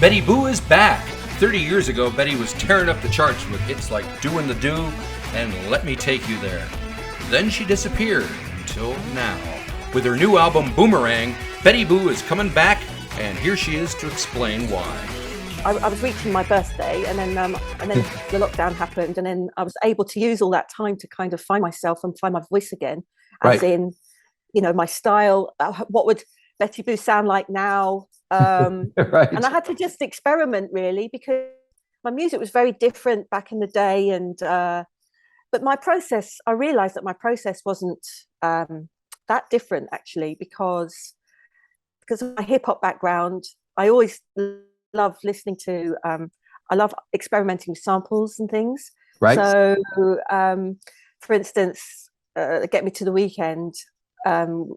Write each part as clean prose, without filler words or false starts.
Betty Boo is back. 30 years ago, Betty was tearing up the charts with hits like Doin' the Do and Let Me Take You There. Then she disappeared until now. With her new album, Boomerang, Betty Boo is coming back, and here she is to explain why. I was reaching my birthday, and then the lockdown happened, and then I was able to use all that time to kind of find myself and find my voice again, as in, my style. What would Betty Boo sound like now? And I had to just experiment, really, because my music was very different back in the day, and but my process, I realized that my process wasn't that different, actually, because of my hip hop background. I always love listening to I love experimenting with samples and things. So for instance, Get Me to the Weekend,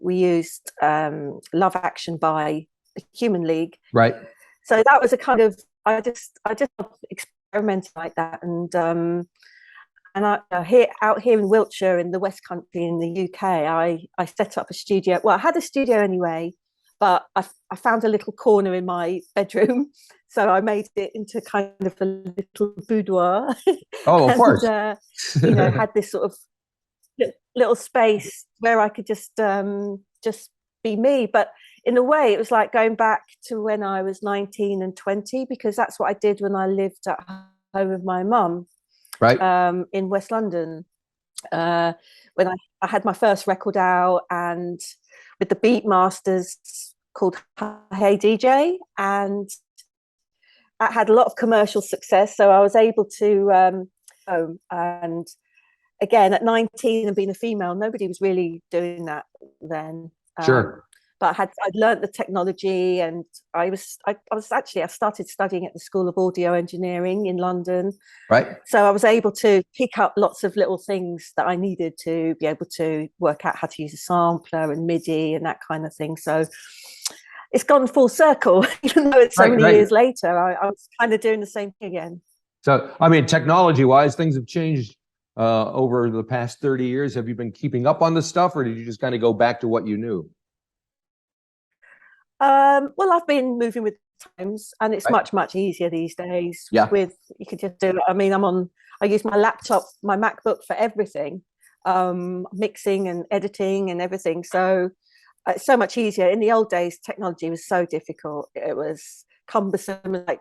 we used Love Action by Human League. So that was a kind of, I just experimented like that. And out here in Wiltshire, in the West Country in the UK, I set up a studio. Well, I had a studio anyway, but I found a little corner in my bedroom, so I made it into kind of a little boudoir. Oh, of course. Had this sort of little space where I could just be me. But in a way, it was like going back to when I was 19 and 20, because that's what I did when I lived at home with my mum, in West London. When I had my first record out, and with the Beatmasters, called Hey DJ, and I had a lot of commercial success, so I was able to and again at 19 and being a female, nobody was really doing that then. But I'd learned the technology, and I started studying at the School of Audio Engineering in London. So I was able to pick up lots of little things that I needed to be able to work out how to use a sampler and MIDI and that kind of thing. So it's gone full circle, even though it's so many years later. I was kind of doing the same thing again. So, I mean, technology-wise, things have changed over the past 30 years. Have you been keeping up on this stuff, or did you just kind of go back to what you knew? Well, I've been moving with times, and it's much easier these days. You could just do it. I mean, I use my laptop, my MacBook for everything, mixing and editing and everything. So it's so much easier. In the old days, technology was so difficult. It was cumbersome, like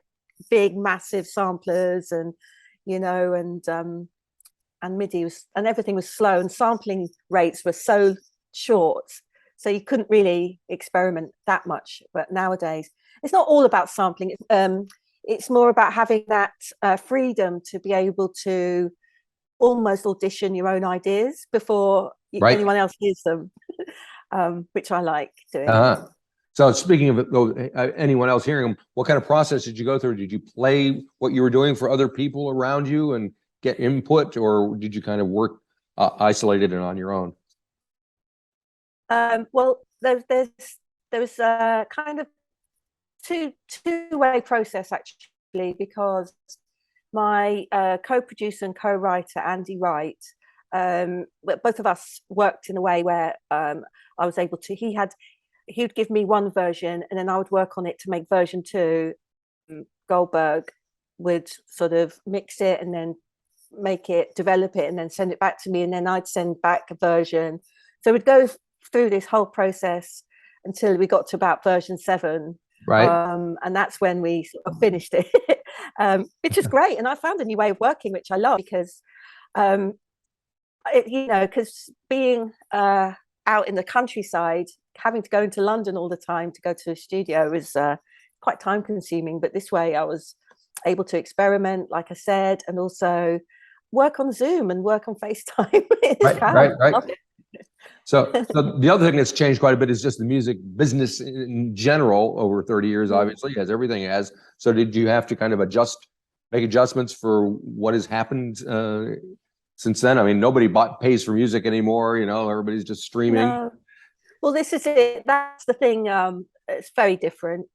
big, massive samplers, and and MIDI was, and everything was slow, and sampling rates were so short. So you couldn't really experiment that much. But nowadays, it's not all about sampling. It's more about having that freedom to be able to almost audition your own ideas before anyone else hears them, which I like doing. So speaking of anyone else hearing them, what kind of process did you go through? Did you play what you were doing for other people around you and get input, or did you kind of work isolated and on your own? Well, there was a kind of two-way process, actually, because my co-producer and co-writer Andy Wright, both of us worked in a way where I was able to. He would give me one version, and then I would work on it to make version 2. Goldberg would sort of mix it and then make it, develop it, and then send it back to me, and then I'd send back a version. So we'd go through this whole process until we got to about version 7, and that's when we sort of finished it, which is great. And I found a new way of working, which I love, because because being out in the countryside, having to go into London all the time to go to a studio was quite time consuming. But this way I was able to experiment, like I said, and also work on Zoom and work on FaceTime. Right. So the other thing that's changed quite a bit is just the music business in general over 30 years, obviously, as everything has. So did you have to kind of make adjustments for what has happened since then? I mean, nobody pays for music anymore, everybody's just streaming. No. Well, this is it. That's the thing. It's very different.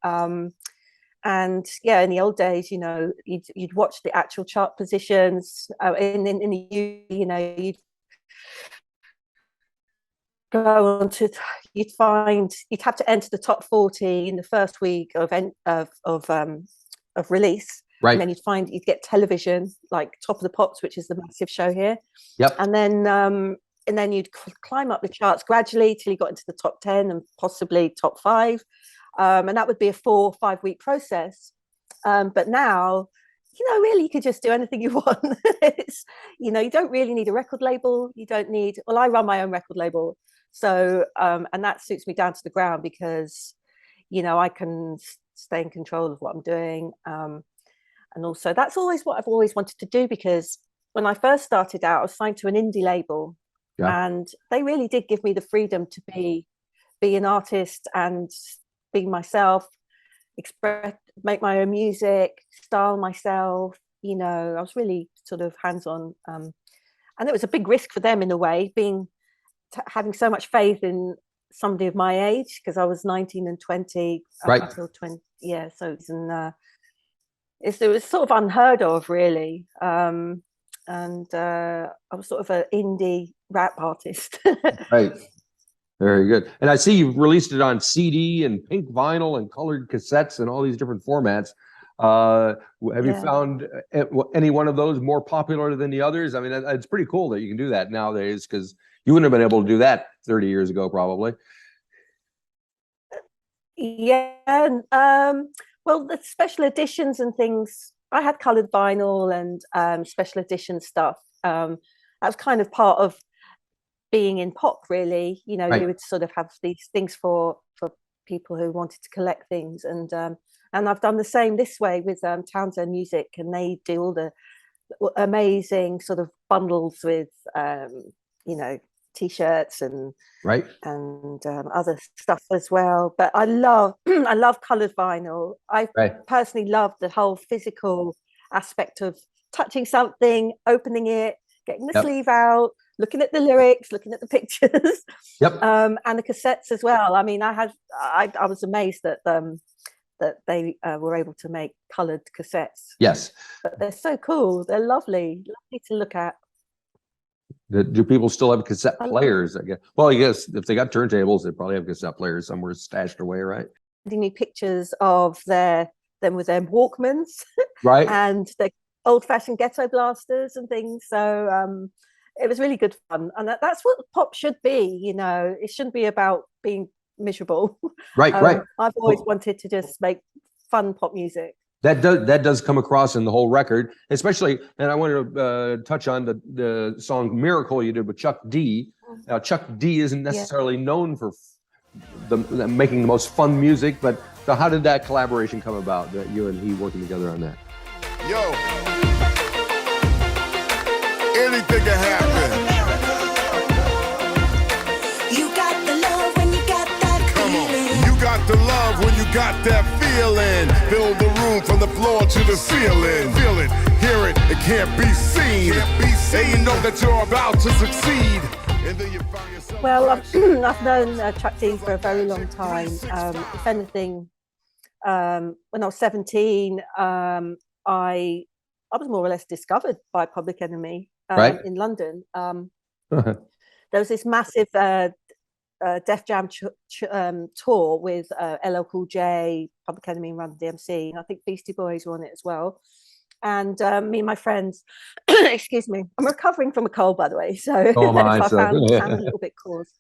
And yeah, in the old days, you'd watch the actual chart positions. In the you'd go on to, you'd have to enter the top 40 in the first week of of release. Right. And then you'd get television, like Top of the Pops, which is the massive show here. Yep. And then you'd climb up the charts gradually till you got into the top 10 and possibly top 5. And that would be a 4 or 5 week process. But now, really, you could just do anything you want. You don't really need a record label. You don't need, well, I run my own record label. So, and that suits me down to the ground because, I can stay in control of what I'm doing. And also that's always what I've always wanted to do, because when I first started out, I was signed to an indie label, and they really did give me the freedom to be an artist and be myself, make my own music, style myself. I was really sort of hands-on, and it was a big risk for them in a way, having so much faith in somebody of my age, because I was 19 and 20 right until 20. Yeah, so it was sort of unheard of, really. And I was sort of an indie rap artist. Right. Very good. And I see you've released it on CD and pink vinyl and colored cassettes and all these different formats. Have you found any one of those more popular than the others? I mean, it's pretty cool that you can do that nowadays, because you wouldn't have been able to do that 30 years ago, probably. Yeah. Well, the special editions and things, I had colored vinyl and special edition stuff. That was kind of part of being in pop, really. Right. You would sort of have these things for people who wanted to collect things, and I've done the same this way with Townsend Music, and they do all the amazing sort of bundles with t-shirts and right and other stuff as well. But I love colored vinyl. I personally love the whole physical aspect of touching something, opening it, getting the sleeve out, looking at the lyrics, looking at the pictures. And the cassettes as well. I mean, I was amazed that they were able to make colored cassettes. Yes. But they're so cool. They're lovely to look at. Do people still have cassette players? I guess. Well, I guess if they got turntables, they probably have cassette players somewhere stashed away, right? Sending me pictures of them with their Walkmans, right, and their old-fashioned ghetto blasters and things. So it was really good fun, and that's what pop should be. It shouldn't be about being miserable. Right. I've always wanted to just make fun pop music. That does come across in the whole record, especially, and I want to touch on the song "Miracle" you did with Chuck D. Now, Chuck D isn't necessarily known for making the most fun music, but so how did that collaboration come about? That you and he working together on that? Yo, anything can happen. The love when you got that feeling. Fill the room from the floor to the ceiling. Feel it, hear it, it can't be seen. And you know that you're about to succeed. And then you find yourself. Well, I've known Chuck D for a very long time. If anything, when I was 17, I was more or less discovered by Public Enemy in London. There was this massive Def Jam tour with LL Cool J, Public Enemy, and Run DMC, and I think Beastie Boys were on it as well. And me and my friends, excuse me, I'm recovering from a cold, by the way, so if I sound a little bit coarse.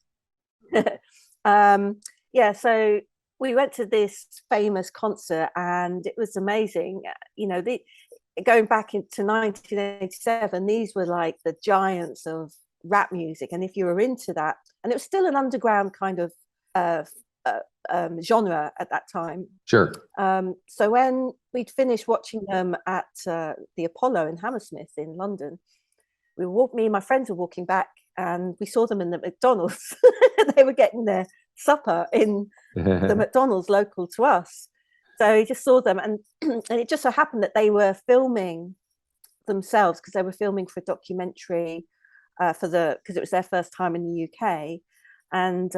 So we went to this famous concert, and it was amazing. Going back into 1987, these were like the giants of rap music, and if you were into that, and it was still an underground kind of genre at that time. Sure. So when we'd finished watching them at the Apollo in Hammersmith in London, me and my friends were walking back, and we saw them in the McDonald's. They were getting their supper in the McDonald's local to us. So we just saw them, and it just so happened that they were filming themselves, because they were filming for a documentary because it was their first time in the UK, and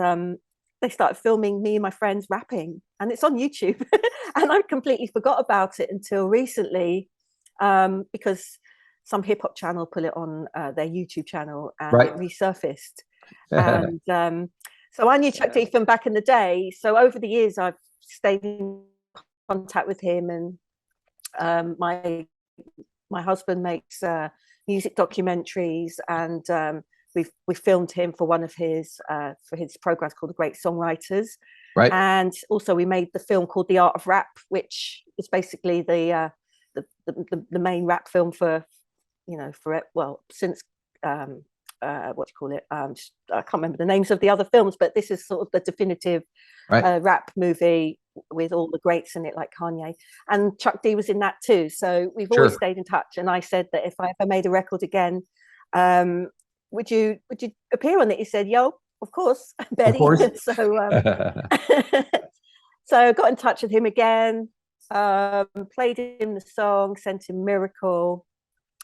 they started filming me and my friends rapping, and it's on YouTube. And I completely forgot about it until recently, because some hip hop channel put it on their YouTube channel, and it resurfaced. And so I knew Chuck D from back in the day. So over the years, I've stayed in contact with him, and My husband makes music documentaries, and we filmed him for one of his programs called The Great Songwriters. Right. And also we made the film called The Art of Rap, which is basically the main rap film since what do you call it? I can't remember the names of the other films, but this is sort of the definitive rap movie with all the greats in it, like Kanye. And Chuck D was in that too. So we've always stayed in touch. And I said that if I ever made a record again, would you appear on it? He said, "Yo, of course, Betty." Of course. So I got in touch with him again, played him the song, sent him Miracle,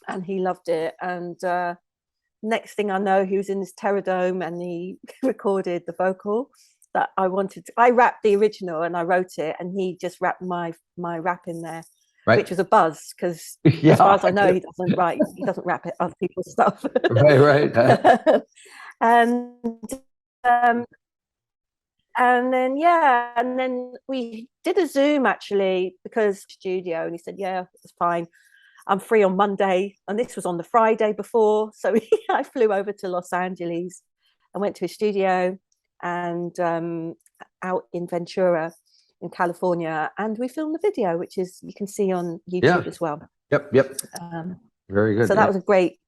and he loved it. And next thing I know, he was in this Terradome and he recorded the vocal that I wanted to. I rapped the original and I wrote it, and he just rapped my rap in there, which was a buzz, because as far as I know, he doesn't rap other people's stuff. Right. And then we did a Zoom actually, because studio, and he said, "Yeah, it's fine. I'm free on Monday." And this was on the Friday before. So I flew over to Los Angeles and went to his studio and out in Ventura in California. And we filmed the video, which is, you can see on YouTube as well. Yep. Very good. So that was a great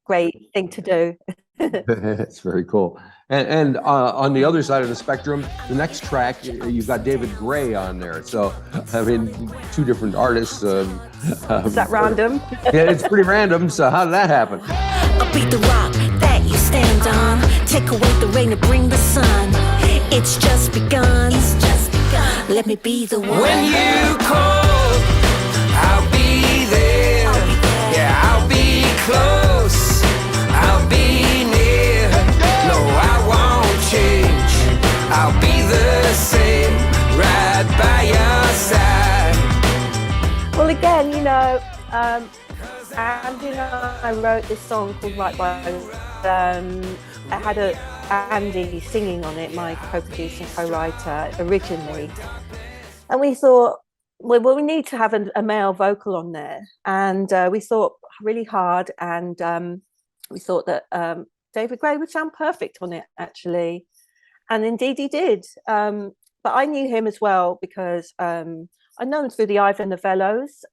thing to do. It's very cool. And on the other side of the spectrum, the next track, you've got David Gray on there. So, I mean, two different artists. Is that random? Yeah, it's pretty random. So how did that happen? I'll beat the rock that you stand on. Take away the rain and bring the sun. It's just begun. Let me be the one. When you call, I'll be there. Yeah, I'll be close. I'll be near. No, I won't change. I'll be the same, right by your side. Well, again, Andy and I wrote this song called Right By. I had Andy singing on it, my co-producer and co-writer originally, and we thought, well, we need to have a male vocal on there, and we thought really hard, and we thought that David Gray would sound perfect on it, actually, and indeed he did. But I knew him as well because I know him through the Ivan Novellos.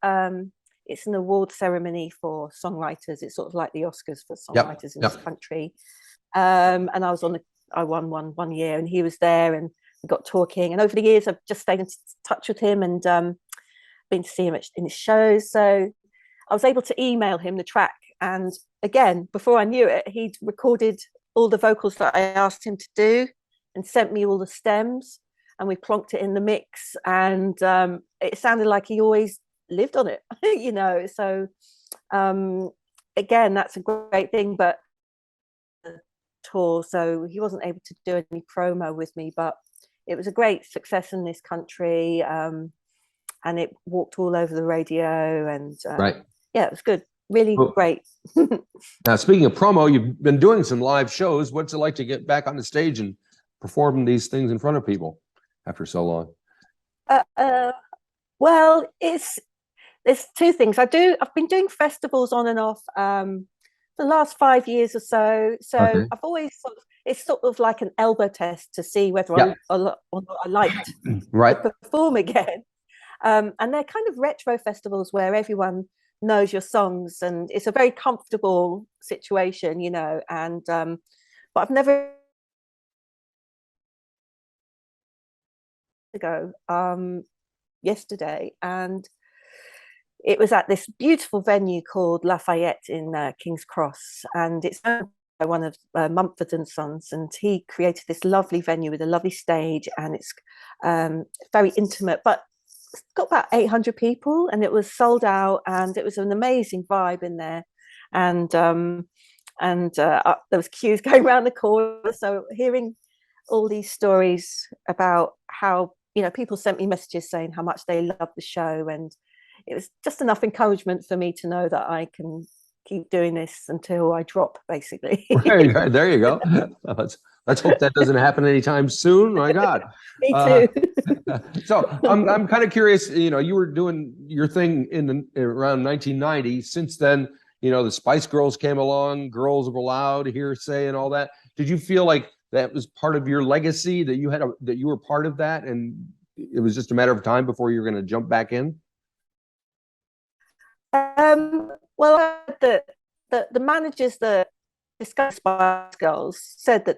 It's an award ceremony for songwriters. It's sort of like the Oscars for songwriters in this country. And I won one year, and he was there, and we got talking. And over the years, I've just stayed in touch with him and been to see him in his shows. So I was able to email him the track. And again, before I knew it, he'd recorded all the vocals that I asked him to do and sent me all the stems, and we plonked it in the mix. And it sounded like he always lived on it, So again, that's a great thing. But tour, so he wasn't able to do any promo with me, but it was a great success in this country, and it walked all over the radio, and it was good, really great. Now, speaking of promo, you've been doing some live shows. What's it like to get back on the stage and perform these things in front of people after so long? Well, there's two things. I've been doing festivals on and off the last 5 years or so. So I've always it's sort of like an elbow test to see whether I liked to perform again. And they're kind of retro festivals where everyone knows your songs, and it's a very comfortable situation, And but I've never yesterday, and it was at this beautiful venue called Lafayette in King's Cross, and it's owned by one of Mumford and Sons, and he created this lovely venue with a lovely stage, and it's very intimate, but it's got about 800 people, and it was sold out, and it was an amazing vibe in there, and there was queues going around the corner. So hearing all these stories about how people sent me messages saying how much they loved the show, and it was just enough encouragement for me to know that I can keep doing this until I drop, basically. Right, there you go. Let's hope that doesn't happen anytime soon. My God. Me too. So I'm kind of curious. You were doing your thing around 1990. Since then, the Spice Girls came along, Girls Were Loud, Hearsay, and all that. Did you feel like that was part of your legacy, that you were part of that, and it was just a matter of time before you were going to jump back in? Well, the managers that discussed Spice Girls said that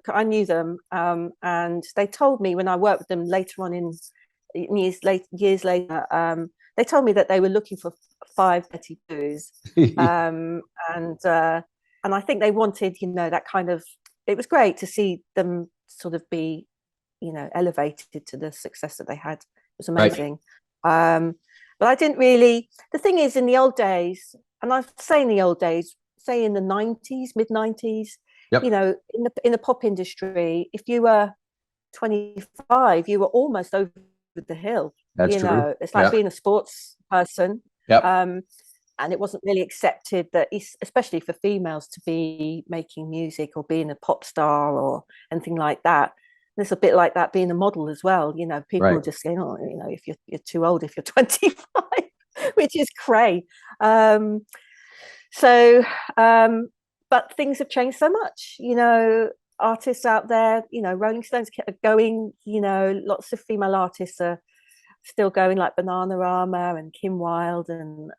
I knew them, and they told me when I worked with them later on in years later, they told me that they were looking for 532s, and I think they wanted, that kind of. It was great to see them sort of be, elevated to the success that they had. It was amazing. Right. But I didn't really. The thing is, in the old days, and I say in the old days, say in the 90s, mid 90s, yep. In the pop industry, if you were 25, you were almost over the hill. That's true. It's like being a sports person. Yep. And it wasn't really accepted that, especially for females, to be making music or being a pop star or anything like that. And it's a bit like that being a model as well. People are just saying, if you're too old if you're 25, which is cray. But things have changed so much. Artists out there, Rolling Stones are going, lots of female artists are still going, like Bananarama and Kim Wilde and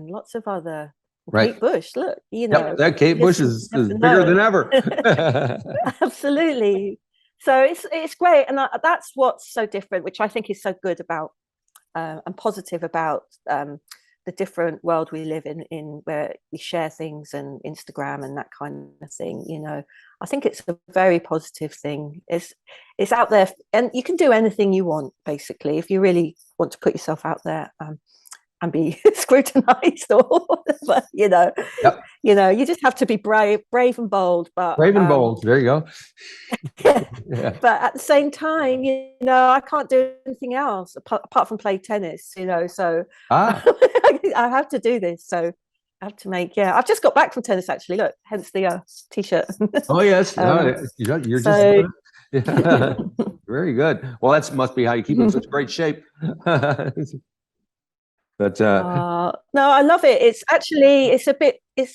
lots of other. Right. Kate Bush, look, that Kate Bush is bigger than ever. Absolutely. So it's great, and that's what's so different, which I think is so good about and positive about the different world we live in where we share things and Instagram and that kind of thing. I think it's a very positive thing. It's out there, and you can do anything you want, basically, if you really want to put yourself out there. And be scrutinized or whatever, Yep. You just have to be brave and bold. But brave and bold. There you go. Yeah. But at the same time, I can't do anything else apart from play tennis. So I have to do this. So I have to make. Yeah, I've just got back from tennis actually. Look, hence the t-shirt. Oh yes, you're just. Yeah. Very good. Well, must be how you keep in such great shape. But no, I love it. It's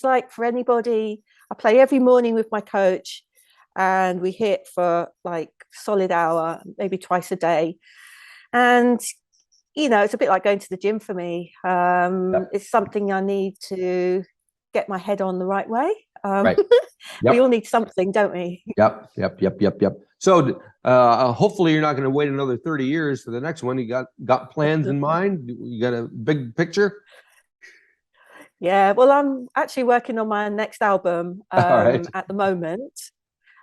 like for anybody. I play every morning with my coach, and we hit for like solid hour, maybe twice a day. And it's a bit like going to the gym for me. Yep. It's something I need to get my head on the right way. Right. Yep. We all need something, don't we? Yep. So hopefully you're not going to wait another 30 years for the next one. You got plans in mind? You got a big picture? Yeah, well, I'm actually working on my next album right. At the moment.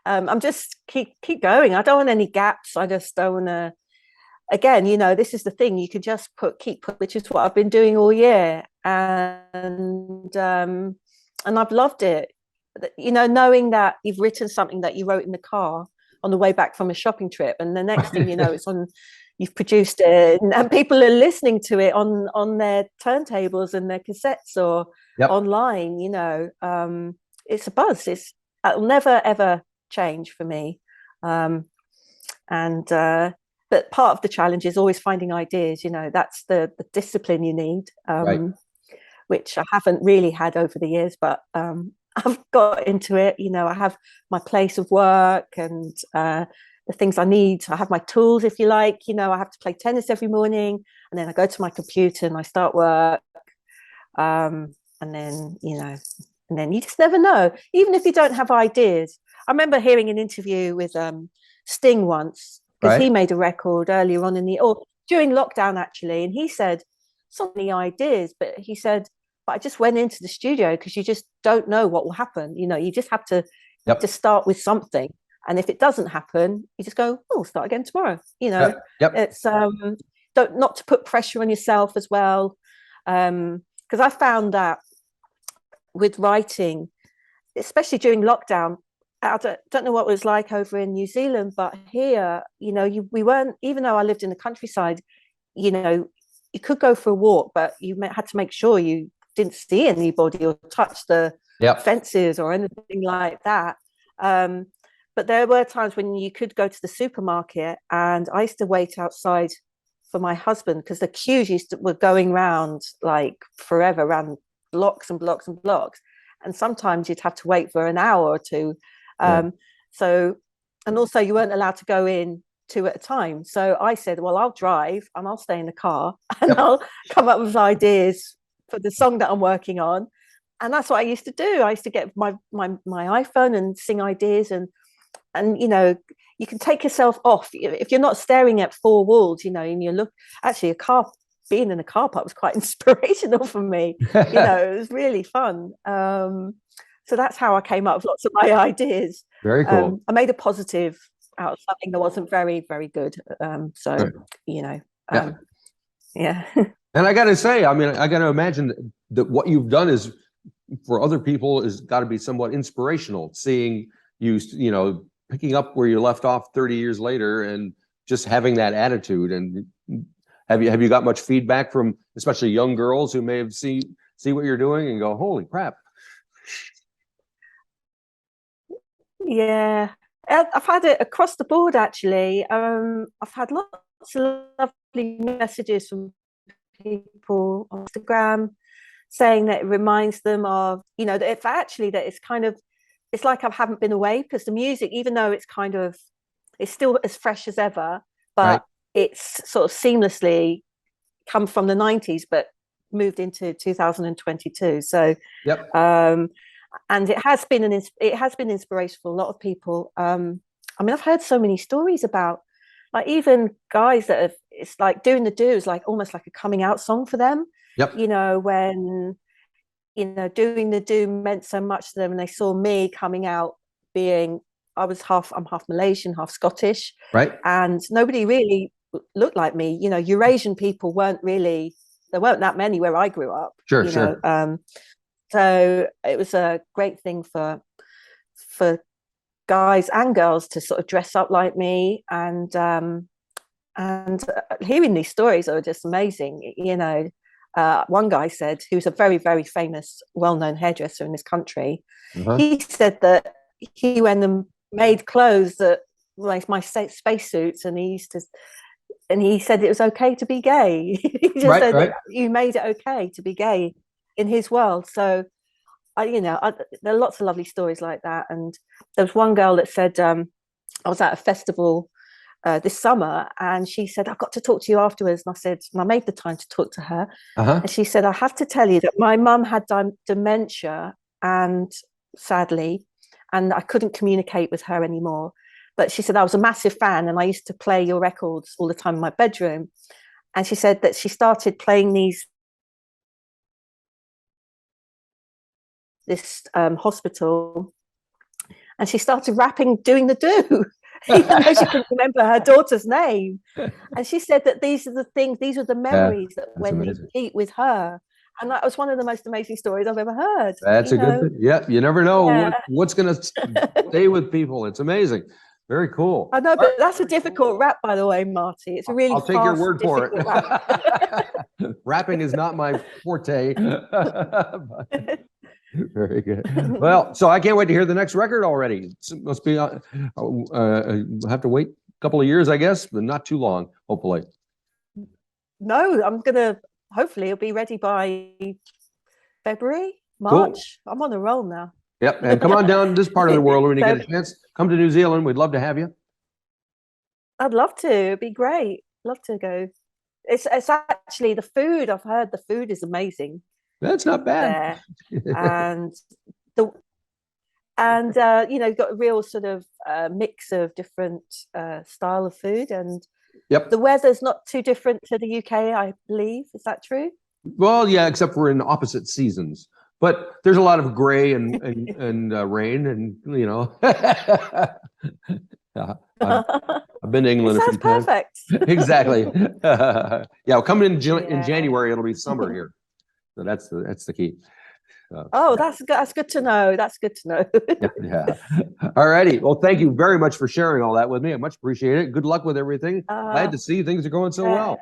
I'm just keep going. I don't want any gaps. I just don't want to. Again, this is the thing. You could just keep put, which is what I've been doing all year, and I've loved it. Knowing that you've written something that you wrote in the car on the way back from a shopping trip, and the next thing you know, you've produced it, and people are listening to it on their turntables and their cassettes or yep. online. It's a buzz. It'll never ever change for me. But part of the challenge is always finding ideas. That's the discipline you need, right. Which I haven't really had over the years, but I've got into it. I have my place of work and the things I need. I have my tools, if you like. I have to play tennis every morning, and then I go to my computer and I start work. And then you just never know, even if you don't have ideas. I remember hearing an interview with Sting once, because right. he made a record earlier on during lockdown actually, and he said so many ideas, but he said, but I just went into the studio because you just don't know what will happen. You just have to yep. to start with something, and if it doesn't happen, you just go, oh, start again tomorrow. Yep. It's not to put pressure on yourself as well, because I found that with writing, especially during lockdown, I don't know what it was like over in New Zealand, but here, we weren't, even though I lived in the countryside, you could go for a walk, but you had to make sure you didn't see anybody or touch the Yep. fences or anything like that. But there were times when you could go to the supermarket, and I used to wait outside for my husband because the queues were going round like forever, around blocks and blocks and blocks, and sometimes you'd have to wait for an hour or two. So, and also you weren't allowed to go in two at a time. So I said, well, I'll drive and I'll stay in the car and I'll come up with ideas for the song that I'm working on. And that's what I used to do. I used to get my iPhone and sing ideas, and you know, you can take yourself off if you're not staring at four walls, you know, and you look, actually being in a car park was quite inspirational for me. You know, it was really fun. So that's how I came up with lots of my ideas. Very cool. I made a positive out of something that wasn't very, very good. So, you know, yeah. And I got to say, I mean, I got to imagine that what you've done is, for other people, is got to be somewhat inspirational, seeing you know, picking up where you left off 30 years later and just having that attitude. And have you got much feedback from especially young girls who may have see what you're doing and go, holy crap? Yeah, I've had it across the board, actually. I've had lots of lovely messages from people on Instagram saying that it reminds them of, you know, that it's kind of, it's like I haven't been away, because the music, even though it's still as fresh as ever, but it's sort of seamlessly come from the 90s, but moved into 2022. So, and it has been inspirational for a lot of people. I mean, I've heard so many stories about, like, even guys that have, it's like Doing the Do is like almost like a coming out song for them. You know, when, you know, Doing the Do meant so much to them, and they saw me coming out being, I'm half Malaysian, half Scottish, and nobody really looked like me. You know, Eurasian people there weren't that many where I grew up. So it was a great thing for guys and girls to sort of dress up like me, and hearing these stories are just amazing. You know, one guy said, who's a very, very famous, well-known hairdresser in this country, he said that he went and made clothes that like my spacesuits, and he said it was okay to be gay. He just said that you made it okay to be gay in his world. So there are lots of lovely stories like that. And there was one girl that said, I was at a festival this summer, and she said, I've got to talk to you afterwards. And I said, and I made the time to talk to her. And she said, I have to tell you that my mum had dementia, and sadly, and I couldn't communicate with her anymore. But she said, I was a massive fan, and I used to play your records all the time in my bedroom. And she said that she started playing this hospital, and she started rapping Doing the Do, even though she couldn't remember her daughter's name. And she said that these are the memories that went deep with her. And that was one of the most amazing stories I've ever heard. That's a good thing. Yeah, you never know what's going to stay with people. It's amazing. Very cool. I know, but that's a difficult rap, by the way, Marty. It's a really I'll take your word for it. Rap. Rapping is not my forte. Very good. Well, so I can't wait to hear the next record already. It must be, have to wait a couple of years, I guess, but not too long, hopefully. No, hopefully it'll be ready by February, March. Cool. I'm on a roll now. Yep, and come on down to this part of the world when you get a chance. Come to New Zealand. We'd love to have you. I'd love to. It'd be great. Love to go. It's actually the food. I've heard the food is amazing. That's not bad. And you've got a real sort of mix of different style of food, and the weather's not too different to the UK, I believe. Is that true? Well, yeah, except we're in opposite seasons. But there's a lot of gray and rain, and you know. I've been to England a few times. Perfect. Exactly. Yeah, come in January. It'll be summer here, so that's the key. That's good to know. That's good to know. Yeah. All righty. Well, thank you very much for sharing all that with me. I much appreciate it. Good luck with everything. Glad to see things are going so well.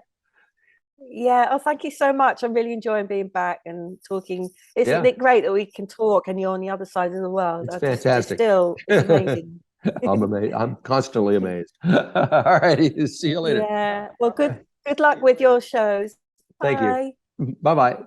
Yeah. Oh, thank you so much. I'm really enjoying being back and talking. Isn't Yeah. it great that we can talk and you're on the other side of the world? It's It's fantastic. it's amazing. I'm amazed. I'm constantly amazed. All righty. See you later. Yeah. Well, good luck with your shows. Thank you. Bye. Bye-bye.